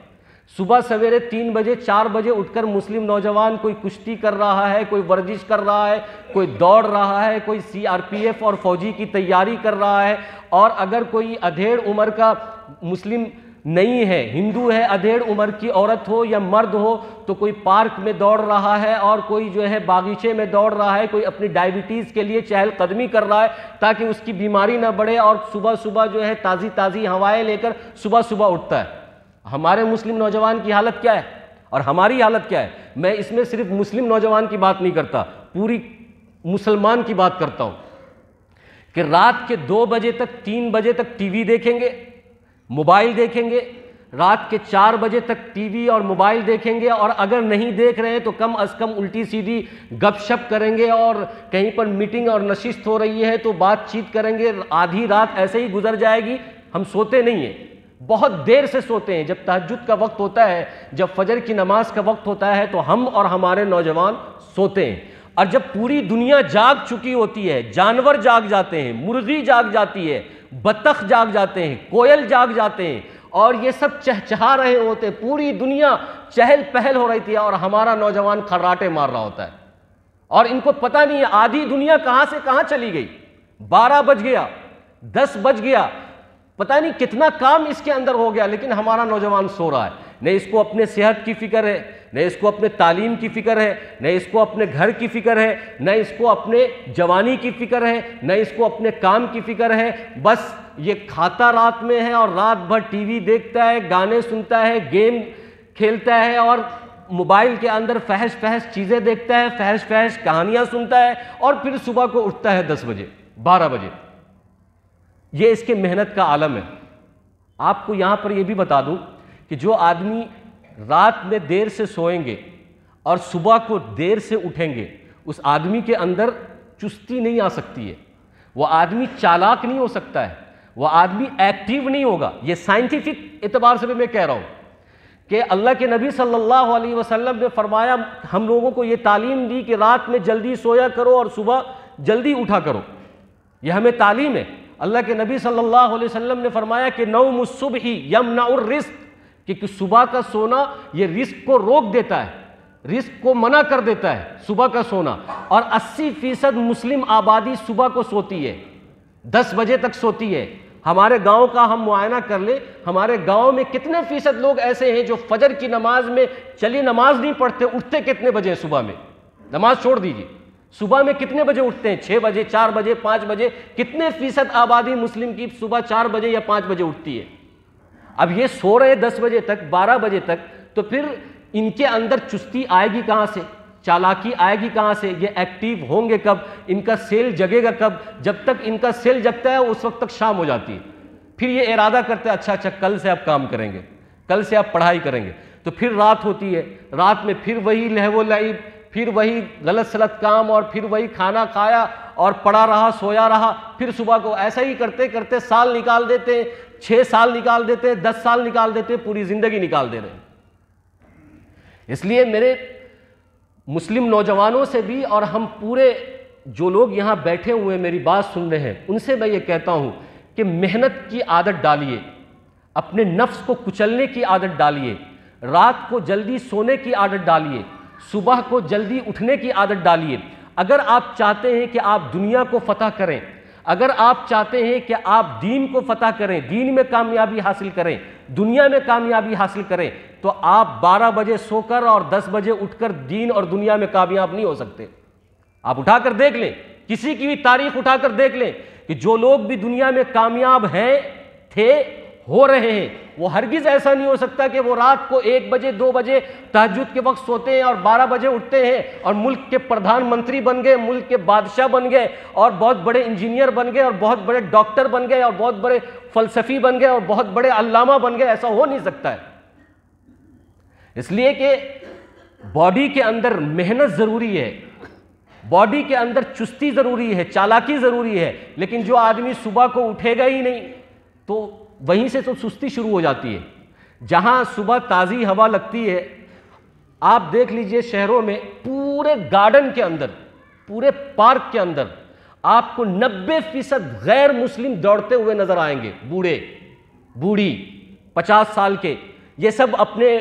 सुबह सवेरे 3 बजे 4 बजे उठकर मुस्लिम नौजवान कोई कुश्ती कर रहा है, कोई वर्जिश कर रहा है, कोई दौड़ रहा है, कोई CRPF और फौजी की तैयारी कर रहा है। और अगर कोई अधेड़ उम्र का मुस्लिम नहीं है, हिंदू है, अधेड़ उम्र की औरत हो या मर्द हो, तो कोई पार्क में दौड़ रहा है और कोई जो है बागीचे में दौड़ रहा है, कोई अपनी डायबिटीज़ के लिए चहलकदमी कर रहा है ताकि उसकी बीमारी ना बढ़े, और सुबह सुबह जो है ताज़ी ताज़ी हवाएं लेकर सुबह सुबह उठता है। हमारे मुस्लिम नौजवान की हालत क्या है और हमारी हालत क्या है? मैं इसमें सिर्फ मुस्लिम नौजवान की बात नहीं करता, पूरी मुसलमान की बात करता हूँ कि रात के 2 बजे तक 3 बजे तक टीवी देखेंगे, मोबाइल देखेंगे, रात के 4 बजे तक टीवी और मोबाइल देखेंगे, और अगर नहीं देख रहे हैं तो कम अज़ कम उल्टी सीधी गपशप करेंगे, और कहीं पर मीटिंग और नशिस्त हो रही है तो बातचीत करेंगे। आधी रात ऐसे ही गुजर जाएगी। हम सोते नहीं हैं, बहुत देर से सोते हैं। जब तहज्जुद का वक्त होता है, जब फजर की नमाज का वक्त होता है, तो हम और हमारे नौजवान सोते हैं। और जब पूरी दुनिया जाग चुकी होती है, जानवर जाग जाते हैं, मुर्गी जाग जाती है, बत्तख जाग जाते हैं, कोयल जाग जाते हैं, और ये सब चहचहा रहे होते हैं, पूरी दुनिया चहल पहल हो रही थी, और हमारा नौजवान खर्राटे मार रहा होता है, और इनको पता नहीं है आधी दुनिया कहां से कहां चली गई। 12 बज गया, 10 बज गया, पता नहीं कितना काम इसके अंदर हो गया, लेकिन हमारा नौजवान सो रहा है। न इसको अपने सेहत की फिक्र है, न इसको अपने तालीम की फिक्र है, न इसको अपने घर की फिक्र है, न इसको अपने जवानी की फिक्र है, न इसको अपने काम की फिक्र है। बस ये खाता रात में है और रात भर टीवी देखता है, गाने सुनता है, गेम खेलता है, और मोबाइल के अंदर फहश फहश चीज़ें देखता है, फहश फहश कहानियाँ सुनता है, और फिर सुबह को उठता है 10 बजे 12 बजे। ये इसके मेहनत का आलम है। आपको यहाँ पर यह भी बता दूँ कि जो आदमी रात में देर से सोएंगे और सुबह को देर से उठेंगे, उस आदमी के अंदर चुस्ती नहीं आ सकती है, वो आदमी चालाक नहीं हो सकता है, वो आदमी एक्टिव नहीं होगा। ये साइंटिफिक एतबार से भी मैं कह रहा हूँ कि अल्लाह के नबी सल्लल्लाहु अलैहि वसल्लम ने फरमाया, हम लोगों को ये तालीम दी कि रात में जल्दी सोया करो और सुबह जल्दी उठा करो। ये हमें तालीम है। अल्लाह के नबी सल्लल्लाहु अलैहि वसल्लम ने फरमाया कि नौमुस सुबही यमनउर रिज़्क़, कि सुबह का सोना ये रिस्क को रोक देता है, रिस्क को मना कर देता है सुबह का सोना। और 80% मुस्लिम आबादी सुबह को सोती है, 10 बजे तक सोती है। हमारे गांव का हम मुआयना कर ले, हमारे गांव में कितने फीसद लोग ऐसे हैं जो फजर की नमाज में, चलिए नमाज नहीं पढ़ते, उठते कितने बजे सुबह में, नमाज छोड़ दीजिए, सुबह में कितने बजे उठते हैं? 6 बजे, 4 बजे, 5 बजे। कितने फीसद आबादी मुस्लिम की सुबह 4 बजे या 5 बजे उठती है? अब ये सो रहे 10 बजे तक, 12 बजे तक, तो फिर इनके अंदर चुस्ती आएगी कहाँ से, चालाकी आएगी कहाँ से? ये एक्टिव होंगे कब, इनका सेल जगेगा कब? जब तक इनका सेल जगता है उस वक्त तक शाम हो जाती है। फिर ये इरादा करते हैं अच्छा कल से आप काम करेंगे, कल से आप पढ़ाई करेंगे। तो फिर रात होती है, रात में फिर वही लहवो लाइब, फिर वही गलत सलत काम, और फिर वही खाना खाया और पड़ा रहा, सोया रहा। फिर सुबह को ऐसा ही करते करते साल निकाल देते हैं, 6 साल निकाल देते हैं, 10 साल निकाल देते हैं, पूरी जिंदगी निकाल दे रहे हैं। इसलिए मेरे मुस्लिम नौजवानों से भी, और हम पूरे जो लोग यहाँ बैठे हुए मेरी बात सुन रहे हैं, उनसे मैं ये कहता हूँ कि मेहनत की आदत डालिए, अपने नफ्स को कुचलने की आदत डालिए, रात को जल्दी सोने की आदत डालिए, सुबह को जल्दी उठने की आदत डालिए। अगर आप चाहते हैं कि आप दुनिया को फतह करें, अगर आप चाहते हैं कि आप दीन को फतह करें, दीन में कामयाबी हासिल करें, दुनिया में कामयाबी हासिल करें, तो आप 12 बजे सोकर और 10 बजे उठकर दीन और दुनिया में कामयाब नहीं हो सकते। आप उठाकर देख लें, किसी की भी तारीख उठाकर देख लें कि जो लोग भी दुनिया में कामयाब हैं, थे, हो रहे हैं, वो हरगिज़ ऐसा नहीं हो सकता कि वो रात को 1 बजे 2 बजे तहज्जुद के वक्त सोते हैं और 12 बजे उठते हैं और मुल्क के प्रधानमंत्री बन गए, मुल्क के बादशाह बन गए, और बहुत बड़े इंजीनियर बन गए, और बहुत बड़े डॉक्टर बन गए, और बहुत बड़े फलसफी बन गए, और बहुत बड़े अल्लामा बन गए। ऐसा हो नहीं सकता है। इसलिए कि बॉडी के अंदर मेहनत ज़रूरी है, बॉडी के अंदर चुस्ती ज़रूरी है, चालाकी ज़रूरी है। लेकिन जो आदमी सुबह को उठेगा ही नहीं, तो वहीं से तो सुस्ती शुरू हो जाती है। जहां सुबह ताज़ी हवा लगती है, आप देख लीजिए शहरों में पूरे गार्डन के अंदर, पूरे पार्क के अंदर आपको 90% गैर मुस्लिम दौड़ते हुए नजर आएंगे। बूढ़े, बूढ़ी, 50 साल के, ये सब अपने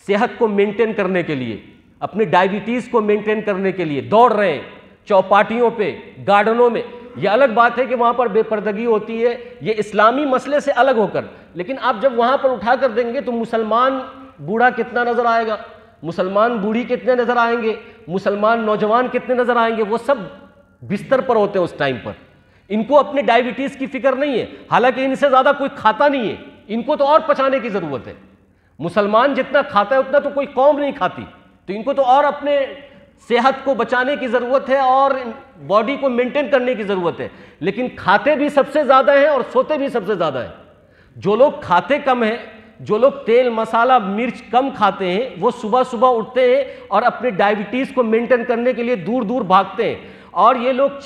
सेहत को मेंटेन करने के लिए, अपनी डायबिटीज़ को मेंटेन करने के लिए दौड़ रहे हैं चौपाटियों पे, गार्डनों में। ये अलग बात है कि वहाँ पर बेपर्दगी होती है, ये इस्लामी मसले से अलग होकर। लेकिन आप जब वहाँ पर उठा कर देंगे तो मुसलमान बूढ़ा कितना नज़र आएगा, मुसलमान बूढ़ी कितने नज़र आएंगे, मुसलमान नौजवान कितने नज़र आएंगे? वो सब बिस्तर पर होते हैं उस टाइम पर। इनको अपने डायबिटीज़ की फिक्र नहीं है, हालांकि इनसे ज़्यादा कोई खाता नहीं है, इनको तो और पचाने की ज़रूरत है। मुसलमान जितना खाता है उतना तो कोई कौम नहीं खाती, तो इनको तो और अपने सेहत को बचाने की ज़रूरत है और बॉडी को मेंटेन करने की ज़रूरत है। लेकिन खाते भी सबसे ज़्यादा हैं और सोते भी सबसे ज़्यादा हैं। जो लोग खाते कम हैं, जो लोग तेल मसाला मिर्च कम खाते हैं, वो सुबह सुबह उठते हैं और अपने डायबिटीज़ को मेंटेन करने के लिए दूर दूर भागते हैं। और ये लोग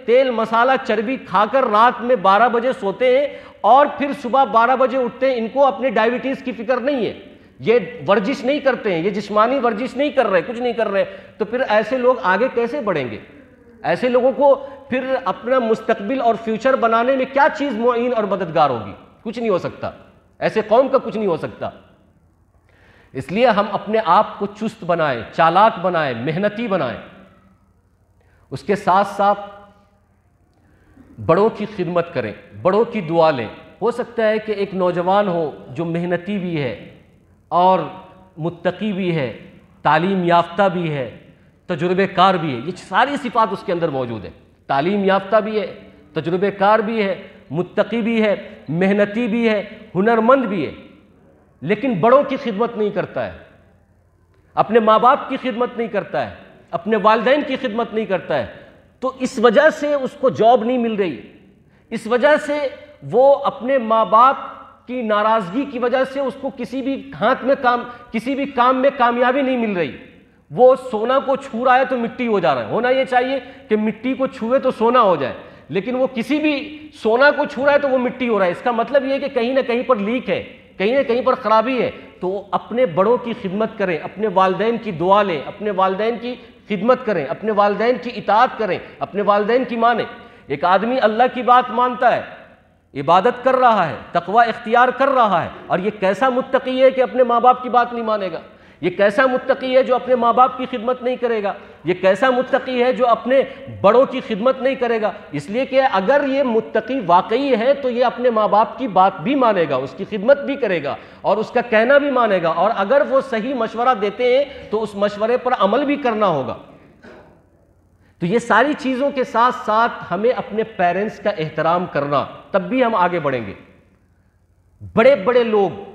तेल मसाला चर्बी खाकर रात में 12 बजे सोते हैं और फिर सुबह 12 बजे उठते हैं। इनको अपने डायबिटीज़ की फिक्र नहीं है, ये वर्जिश नहीं करते हैं, ये जिस्मानी वर्जिश नहीं कर रहे, कुछ नहीं कर रहे। तो फिर ऐसे लोग आगे कैसे बढ़ेंगे? ऐसे लोगों को फिर अपना मुस्तकबिल और फ्यूचर बनाने में क्या चीज़ मुईन और मददगार होगी? कुछ नहीं हो सकता, ऐसे कौम का कुछ नहीं हो सकता। इसलिए हम अपने आप को चुस्त बनाएं, चालाक बनाएं, मेहनती बनाएं। उसके साथ साथ बड़ों की खिदमत करें, बड़ों की दुआ लें। हो सकता है कि एक नौजवान हो जो मेहनती भी है और मुत्तकी भी है, तालीम याफ्ता भी है, तजुर्बेकार भी है। ये सारी सिफात उसके अंदर मौजूद है। तालीम याफ्ता भी है, तजुर्बेकार भी है, मुत्तकी भी है, मेहनती भी है, हुनरमंद भी है, लेकिन बड़ों की खिदमत नहीं करता है, अपने माँ बाप की खिदमत नहीं करता है, अपने वालिदैन की खिदमत नहीं करता है। तो इस वजह से उसको जॉब नहीं मिल रही, इस वजह से वो अपने माँ बाप की नाराज़गी की वजह से उसको किसी भी काम में कामयाबी नहीं मिल रही। वो सोना को छू रहा है तो मिट्टी हो जा रहा है। होना ये चाहिए कि मिट्टी को छुए तो सोना हो जाए, लेकिन वो किसी भी सोना को छू रहा है तो वो मिट्टी हो रहा है। इसका मतलब ये है कि कहीं ना कहीं पर लीक है, कहीं ना कहीं पर खराबी है। तो अपने बड़ों की खिदमत करें, अपने वालिदैन की दुआ लें, अपने वालिदैन की खिदमत करें, अपने वालिदैन की इताअत करें, अपने वालिदैन की माने। एक आदमी अल्लाह की बात मानता है, इबादत कर रहा है, तकवा इख्तियार कर रहा है, और ये कैसा मुत्तकी है कि अपने माँ बाप की बात नहीं मानेगा? ये कैसा मुत्तकी है जो अपने माँ बाप की खिदमत नहीं करेगा? ये कैसा मुत्तकी है जो अपने बड़ों की खिदमत नहीं करेगा? इसलिए कि अगर ये मुत्तकी वाकई है तो ये अपने माँ बाप की बात भी मानेगा, उसकी खिदमत भी करेगा और उसका कहना भी मानेगा, और अगर वो सही मशवरा देते हैं तो उस मशवरे पर अमल भी करना होगा। तो ये सारी चीज़ों के साथ साथ हमें अपने पेरेंट्स का एहतराम करना, तब भी हम आगे बढ़ेंगे। बड़े बड़े लोग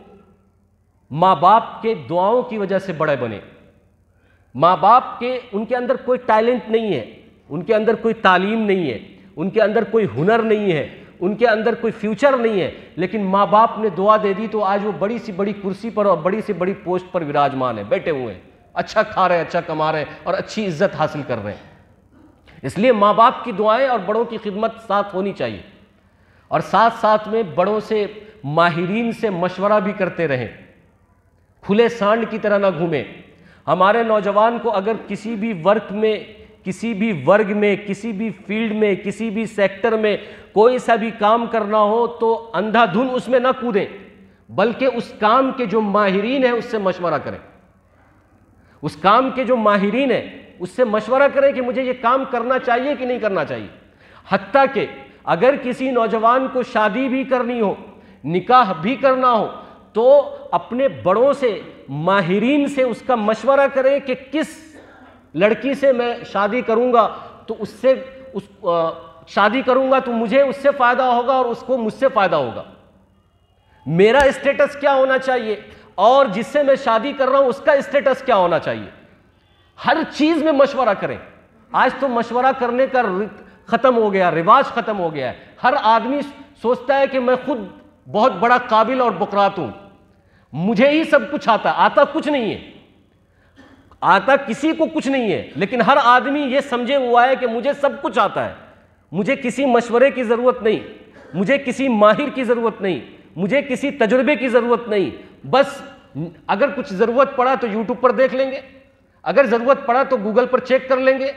माँ बाप के दुआओं की वजह से बड़े बने। माँ बाप के उनके अंदर कोई टैलेंट नहीं है, उनके अंदर कोई तालीम नहीं है, उनके अंदर कोई हुनर नहीं है, उनके अंदर कोई फ्यूचर नहीं है, लेकिन माँ बाप ने दुआ दे दी तो आज वो बड़ी सी बड़ी कुर्सी पर और बड़ी से बड़ी पोस्ट पर विराजमान है, बैठे हुए हैं, अच्छा खा रहे हैं, अच्छा कमा रहे हैं और अच्छी इज्जत हासिल कर रहे हैं। इसलिए माँ बाप की दुआएं और बड़ों की खिदमत साथ होनी चाहिए, और साथ साथ में बड़ों से, माहिरीन से मशवरा भी करते रहें। खुले सांड की तरह ना घूमें। हमारे नौजवान को अगर किसी भी वर्ग में, किसी भी वर्ग में, किसी भी फील्ड में, किसी भी सेक्टर में कोई सा भी काम करना हो तो अंधाधुन उसमें ना कूदें, बल्कि उस काम के जो माहिरीन है उससे मशवरा करें। उस काम के जो माहिरीन है उससे मशवरा करें कि मुझे ये काम करना चाहिए कि नहीं करना चाहिए। हत्ता कि अगर किसी नौजवान को शादी भी करनी हो, निकाह भी करना हो, तो अपने बड़ों से, माहिरीन से उसका मशवरा करें कि किस लड़की से मैं शादी करूंगा तो उससे शादी करूंगा तो मुझे उससे फायदा होगा और उसको मुझसे फायदा होगा। मेरा स्टेटस क्या होना चाहिए और जिससे मैं शादी कर रहा हूं उसका स्टेटस क्या होना चाहिए। हर चीज में मशवरा करें। आज तो मशवरा करने का खत्म हो गया, रिवाज खत्म हो गया है। हर आदमी सोचता है कि मैं खुद बहुत बड़ा काबिल और बुकरात हूं, मुझे ही सब कुछ आता कुछ नहीं है, आता किसी को कुछ नहीं है, लेकिन हर आदमी यह समझे हुआ है कि मुझे सब कुछ आता है, मुझे किसी मशवरे की जरूरत नहीं, मुझे किसी माहिर की जरूरत नहीं, मुझे किसी तजुर्बे की जरूरत नहीं। बस अगर कुछ जरूरत पड़ा तो यूट्यूब पर देख लेंगे, अगर जरूरत पड़ा तो गूगल पर चेक कर लेंगे।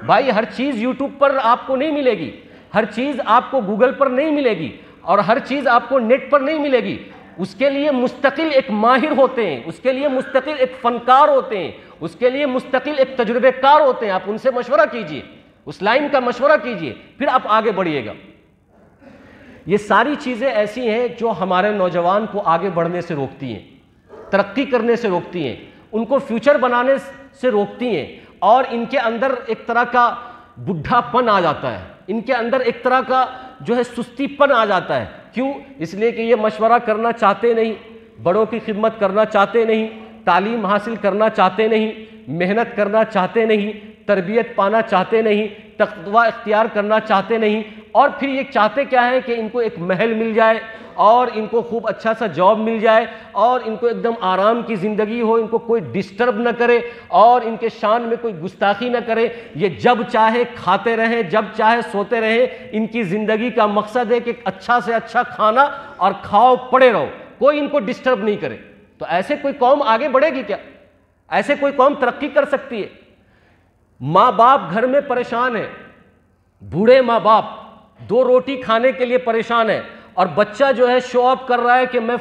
भाई हर चीज यूट्यूब पर आपको नहीं मिलेगी, हर चीज आपको गूगल पर नहीं मिलेगी और हर चीज आपको नेट पर नहीं मिलेगी। उसके लिए मुस्तकिल एक माहिर होते हैं, उसके लिए मुस्तकिल एक फनकार होते हैं, उसके लिए मुस्तकिल एक तजुर्बेकार होते हैं। आप उनसे मशवरा कीजिए, उस लाइन का मशवरा कीजिए, फिर आप आगे बढ़िएगा। ये सारी चीजें ऐसी हैं जो हमारे नौजवान को आगे बढ़ने से रोकती हैं, तरक्की करने से रोकती हैं, उनको फ्यूचर बनाने से रोकती हैं, और इनके अंदर एक तरह का बुढ़ापन आ जाता है, इनके अंदर एक तरह का जो है सुस्तीपन आ जाता है। क्यों? इसलिए कि ये मशवरा करना चाहते नहीं, बड़ों की खिदमत करना चाहते नहीं, तालीम हासिल करना चाहते नहीं, मेहनत करना चाहते नहीं, तरबियत पाना चाहते नहीं, तक़वा इख्तियार करना चाहते नहीं, और फिर ये चाहते क्या है कि इनको एक महल मिल जाए और इनको खूब अच्छा सा जॉब मिल जाए और इनको एकदम आराम की ज़िंदगी हो, इनको कोई डिस्टर्ब न करे और इनके शान में कोई गुस्ताखी न करे। ये जब चाहे खाते रहें, जब चाहे सोते रहें। इनकी ज़िंदगी का मकसद है कि अच्छा से अच्छा खाना और खाओ पड़े रहो, कोई इनको डिस्टर्ब नहीं करे। तो ऐसे कोई कौम आगे बढ़ेगी क्या? ऐसे कोई कौम तरक्की कर सकती है? माँ बाप घर में परेशान है, बूढ़े माँ बाप 2 रोटी खाने के लिए परेशान है और बच्चा जो है शो ऑफ कर रहा है कि मैं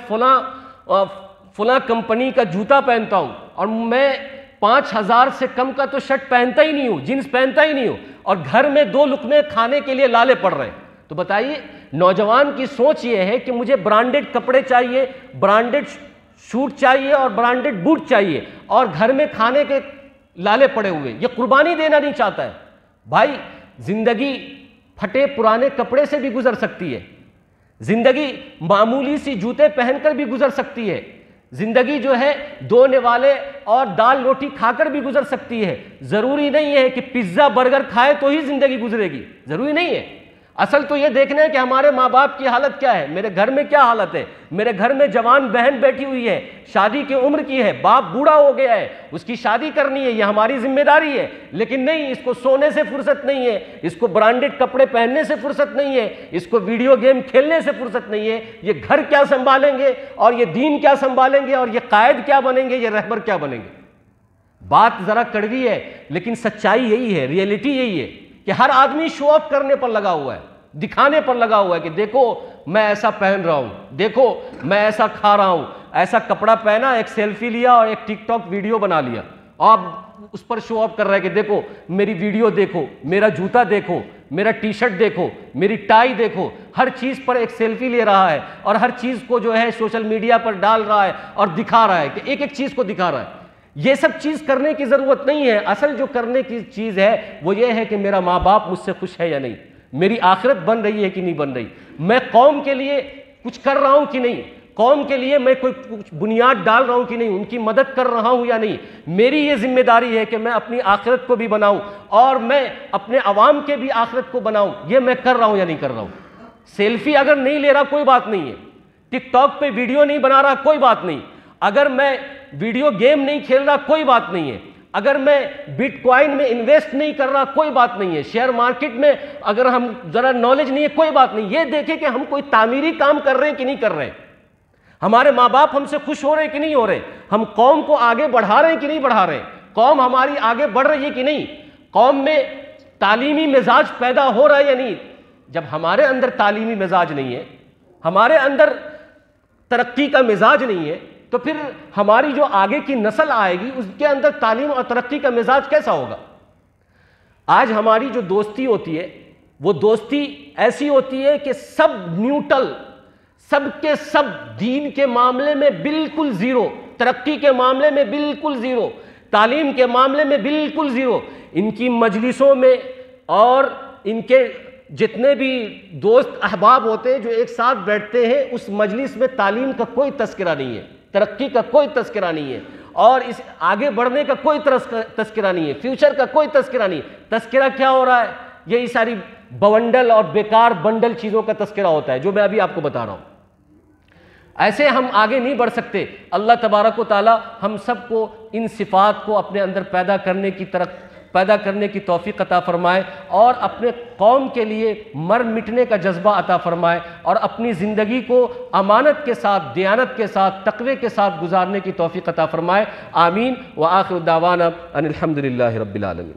फला कंपनी का जूता पहनता हूं और मैं 5,000 से कम का तो शर्ट पहनता ही नहीं हूं, जींस पहनता ही नहीं हूं, और घर में 2 लुकमे खाने के लिए लाले पड़ रहे हैं। तो बताइए, नौजवान की सोच ये है कि मुझे ब्रांडेड कपड़े चाहिए, ब्रांडेड शूट चाहिए और ब्रांडेड बूट चाहिए, और घर में खाने के लाले पड़े हुए, ये कुर्बानी देना नहीं चाहता है। भाई, जिंदगी फटे पुराने कपड़े से भी गुजर सकती है, जिंदगी मामूली सी जूते पहनकर भी गुजर सकती है, जिंदगी जो है 2 निवाले और दाल रोटी खाकर भी गुजर सकती है। जरूरी नहीं है कि पिज्जा बर्गर खाए तो ही जिंदगी गुजरेगी, जरूरी नहीं है। असल तो ये देखना है कि हमारे माँ बाप की हालत क्या है, मेरे घर में क्या हालत है। मेरे घर में जवान बहन बैठी हुई है, शादी की उम्र की है, बाप बूढ़ा हो गया है, उसकी शादी करनी है, ये हमारी जिम्मेदारी है। लेकिन नहीं, इसको सोने से फुर्सत नहीं है, इसको ब्रांडेड कपड़े पहनने से फुर्सत नहीं है, इसको वीडियो गेम खेलने से फुर्सत नहीं है। ये घर क्या संभालेंगे और ये दीन क्या संभालेंगे और ये कायद क्या बनेंगे, ये रहबर क्या बनेंगे। बात जरा कड़वी है लेकिन सच्चाई यही है, रियलिटी यही है कि हर आदमी शो ऑफ करने पर लगा हुआ है, दिखाने पर लगा हुआ है कि देखो मैं ऐसा पहन रहा हूं, देखो मैं ऐसा खा रहा हूं, ऐसा कपड़ा पहना, एक सेल्फी लिया और एक टिकटॉक वीडियो बना लिया, आप उस पर शो ऑफ कर रहा है कि देखो मेरी वीडियो देखो, मेरा जूता देखो, मेरा टी शर्ट देखो, मेरी टाई देखो। हर चीज़ पर एक सेल्फी ले रहा है और हर चीज़ को जो है सोशल मीडिया पर डाल रहा है और दिखा रहा है कि एक एक चीज़ को दिखा रहा है। ये सब चीज़ करने की ज़रूरत नहीं है। असल जो करने की चीज़ है वो ये है कि मेरा माँ बाप मुझसे खुश है या नहीं, मेरी आखिरत बन रही है कि नहीं बन रही, मैं कौम के लिए कुछ कर रहा हूं कि नहीं, कौम के लिए मैं कोई कुछ बुनियाद डाल रहा हूं कि नहीं, उनकी मदद कर रहा हूं या नहीं। मेरी ये जिम्मेदारी है कि मैं अपनी आखिरत को भी बनाऊं और मैं अपने अवाम के भी आखिरत को बनाऊं। ये मैं कर रहा हूं या नहीं कर रहा हूं। सेल्फी अगर नहीं ले रहा कोई बात नहीं है, टिकटॉक पे वीडियो नहीं बना रहा कोई बात नहीं, अगर मैं वीडियो गेम नहीं खेल रहा कोई बात नहीं है, अगर मैं बिटकॉइन में इन्वेस्ट नहीं कर रहा कोई बात नहीं है, शेयर मार्केट में अगर हम जरा नॉलेज नहीं है कोई बात नहीं। ये देखें कि हम कोई तामीरी काम कर रहे हैं कि नहीं कर रहे हैं, हमारे माँ बाप हमसे खुश हो रहे हैं कि नहीं हो रहे, हम कौम को आगे बढ़ा रहे हैं कि नहीं बढ़ा रहे, कौम हमारी आगे बढ़ रही है कि नहीं, कौम में तालीमी मिजाज पैदा हो रहा है या नहीं। जब हमारे अंदर तालीमी मिजाज नहीं है, हमारे अंदर तरक्की का मिजाज नहीं है, तो फिर हमारी जो आगे की नस्ल आएगी उसके अंदर तालीम और तरक्की का मिजाज कैसा होगा। आज हमारी जो दोस्ती होती है वो दोस्ती ऐसी होती है कि सब न्यूट्रल, सबके सब दीन के मामले में बिल्कुल जीरो, तरक्की के मामले में बिल्कुल जीरो, तालीम के मामले में बिल्कुल जीरो। इनकी मजलिसों में और इनके जितने भी दोस्त अहबाब होते हैं जो एक साथ बैठते हैं, उस मजलिस में तालीम का कोई तस्करा नहीं है, तरक्की का कोई तस्करा नहीं है और इस आगे बढ़ने का कोई तस्करा नहीं है, फ्यूचर का कोई तस्करा नहीं। तस्करा क्या हो रहा है, यही सारी बवंडल और बेकार बंडल चीज़ों का तस्करा होता है जो मैं अभी आपको बता रहा हूँ। ऐसे हम आगे नहीं बढ़ सकते। अल्लाह तबारक व तआला हम सबको इन सिफात को अपने अंदर पैदा करने की तौफीक अता फरमाए और अपने कौम के लिए मर मिटने का जज्बा अता फरमाए और अपनी ज़िंदगी को अमानत के साथ, दियानत के साथ, तक़वे के साथ गुजारने की तौफीक अता फरमाए। आमीन व आखिर दावाना अनिल हम्दुलिल्लाहि रब्बिल आलमीन।